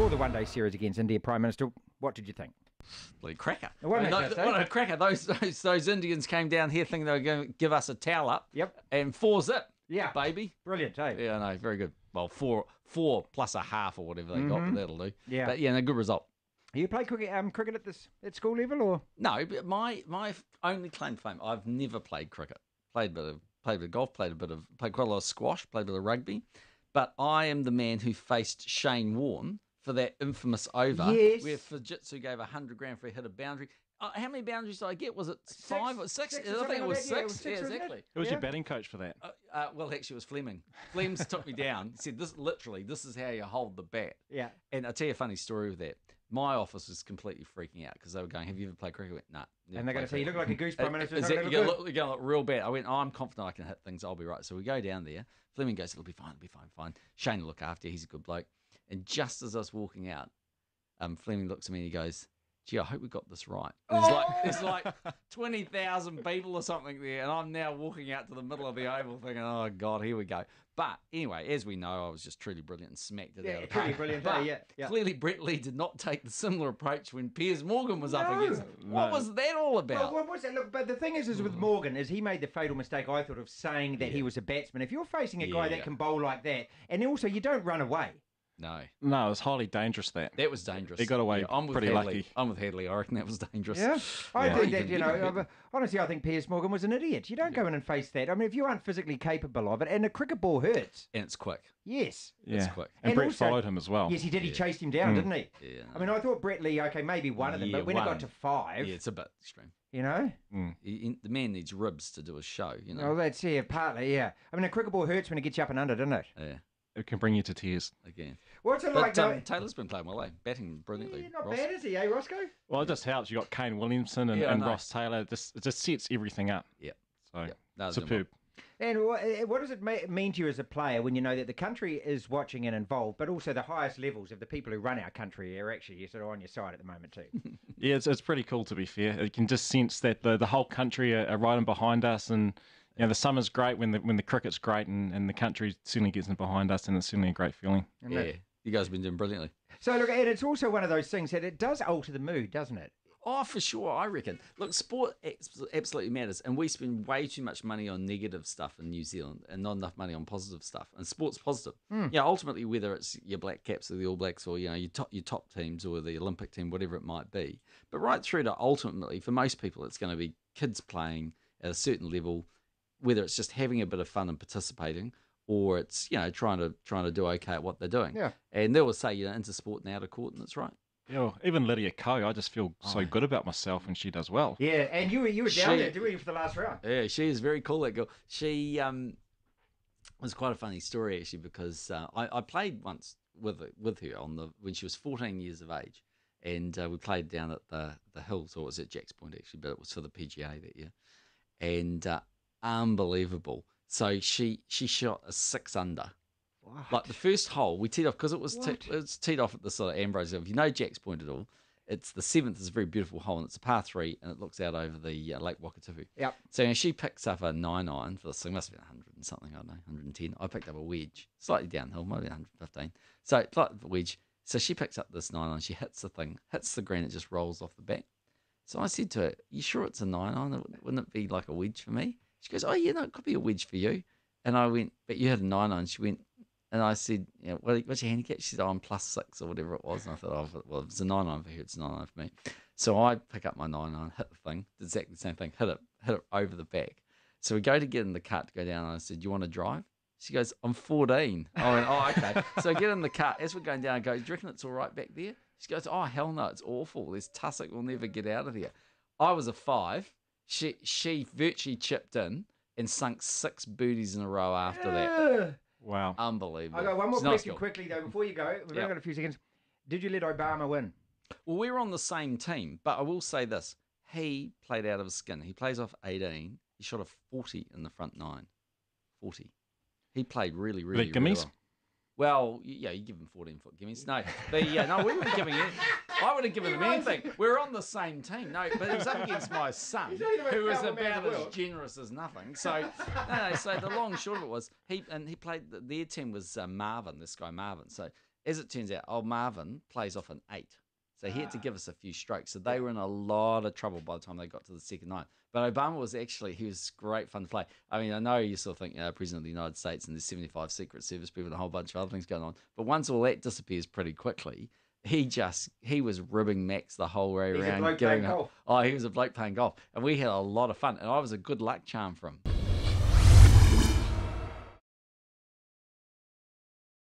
saw the one-day series against India Prime Minister. What did you think? Bloody cracker. What a cracker. Those Indians came down here thinking they were going to give us a towel up. Yep. And 4-zip. Yeah. Baby. Brilliant, eh? Yeah, no, very good. Well, four plus a half or whatever they got, but that'll do. Yeah. But yeah, a good result. You play cricket at school level, or? No, but my only claim to fame, I've never played cricket. Played a bit of golf, played quite a lot of squash, played a bit of rugby. But I am the man who faced Shane Warne for that infamous over where Fujitsu gave 100 grand for a hit a boundary. How many boundaries did I get? Was it 5 or 6? I think it was 6. Yeah, exactly. Who was your batting coach for that? Well, actually, it was Fleming. Flems took me down. Said, this is how you hold the bat. Yeah. And I'll tell you a funny story with that. My office was completely freaking out because they were going, have you ever played cricket? I went, nah. And they're going to say, you look like a goose, Prime Minister. You're going to look real bad. I went, I'm confident I can hit things. I'll be right. So we go down there. Fleming goes, it'll be fine. Shane will look after you. He's a good bloke. And just as I was walking out, Fleming looks at me and he goes, gee, I hope we got this right. There's like 20,000 people or something there, and I'm now walking out to the middle of the oval thinking, oh, God, here we go. But anyway, as we know, I was just truly brilliant and smacked it out of the park. Brilliant, but yeah. Clearly, Brett Lee did not take the similar approach when Piers Morgan was up against him. What was that all about? Well, what was that? Look, but the thing is with Morgan, is he made the fatal mistake, I thought, of saying that he was a batsman. If you're facing a guy that can bowl like that, and also you don't run away. No, it was highly dangerous. That was dangerous. He got away pretty lucky. I'm with Hadley. I reckon that was dangerous. Yeah, I think that, honestly, I think Piers Morgan was an idiot. You don't go in and face that. I mean, if you aren't physically capable of it, and a cricket ball hurts. And it's quick. Yes. It's quick. And Brett also followed him as well. Yes, he did. He chased him down, didn't he? Yeah. I mean, I thought Brett Lee, okay, maybe one of them, but when it got to 5... Yeah, it's a bit extreme. You know? The man needs ribs to do a show, you know? Oh, that's, partly, yeah. I mean, a cricket ball hurts when it gets you up and under, doesn't it? Yeah. It can bring you to tears. Again. What's it like, though? Taylor's been playing well, batting brilliantly. Not bad, is he, Roscoe? Well, it just helps. You got Kane Williamson and Ross Taylor. It just sets everything up. Yeah. So, superb. And what does it mean to you as a player when you know that the country is watching and involved, but also the highest levels of the people who run our country are actually sort of on your side at the moment too? Yeah, it's pretty cool, to be fair. You can just sense that the whole country are riding behind us, and the summer's great when the cricket's great, and the country certainly gets in behind us, and it's certainly a great feeling. Yeah, you guys have been doing brilliantly. So look, and it's also one of those things that it does alter the mood, doesn't it? Oh, for sure, I reckon. Look, sport absolutely matters, and we spend way too much money on negative stuff in New Zealand and not enough money on positive stuff. And sport's positive. Ultimately, whether it's your Black Caps or the All Blacks or your top teams or the Olympic team, whatever it might be, but right through to ultimately, for most people, it's going to be kids playing at a certain level, whether it's just having a bit of fun and participating, or it's trying to do okay at what they're doing. Yeah. And they will say into sport and out of court, and that's right. Yeah, well, even Lydia Ko, I just feel so good about myself when she does well. Yeah, and you were down there, didn't you, for the last round? Yeah, she is very cool, that girl. She was quite a funny story, actually, because I played once with her when she was 14 years of age, and we played down at the Hills, or it was at Jack's Point, actually, but it was for the PGA that year. And unbelievable. So she shot a 6 under. What? Like the first hole, we teed off because it was teed off at the sort of Ambrose. If you know Jack's Point at all, it's the 7th is a very beautiful hole, and it's a par 3, and it looks out over the Lake Wakatipu. Yep. So she picks up a 9-iron for this thing. Must have been 100 and something, I don't know, 110. I picked up a wedge, slightly downhill, maybe 115. So like the wedge. So she picks up this 9-iron. She hits the thing, hits the green. It just rolls off the back. So I said to her, "You sure it's a 9-iron? Wouldn't it be like a wedge for me?" She goes, "Oh yeah, no, it could be a wedge for you." And I went, "But you had a 9-iron." She went. And I said, what's your handicap? She said, I'm +6 or whatever it was. And I thought, well, if it's a 9-iron for her, it's a 9-iron for me. So I pick up my 9-iron, hit the thing, did exactly the same thing, hit it over the back. So we go to get in the cart to go down, and I said, "Do you want to drive?" She goes, "I'm 14. I went, "Oh, okay." So I get in the cart. As we're going down, I go, "Do you reckon it's all right back there?" She goes, "Oh, hell no, it's awful. There's tussock. We'll never get out of here." I was a 5. She virtually chipped in and sunk 6 booties in a row after that. Wow. Unbelievable. I got one more question quickly, though, before you go. We've only got a few seconds. Did you let Obama win? Well, we were on the same team, but I will say this. He played out of his skin. He plays off 18. He shot a 40 in the front 9. 40. He played really, really, really well. Well, yeah, you give him 14-foot gimmies. No, no, we weren't giving it. I would have given him anything. We're on the same team. No, but it was up against my son, who was about as generous as nothing. So, no. So the long and short of it was, he played. Their team was Marvin. This guy Marvin. So As it turns out, old Marvin plays off an 8. So he had to give us a few strokes. So they were in a lot of trouble by the time they got to the second 9. But Obama he was great fun to play. I mean, I know you sort of think, President of the United States and there's 75 Secret Service people and a whole bunch of other things going on. But once all that disappears pretty quickly, he was ribbing Max the whole way around. He's a bloke playing golf. Oh, he was a bloke playing golf. And we had a lot of fun. And I was a good luck charm for him.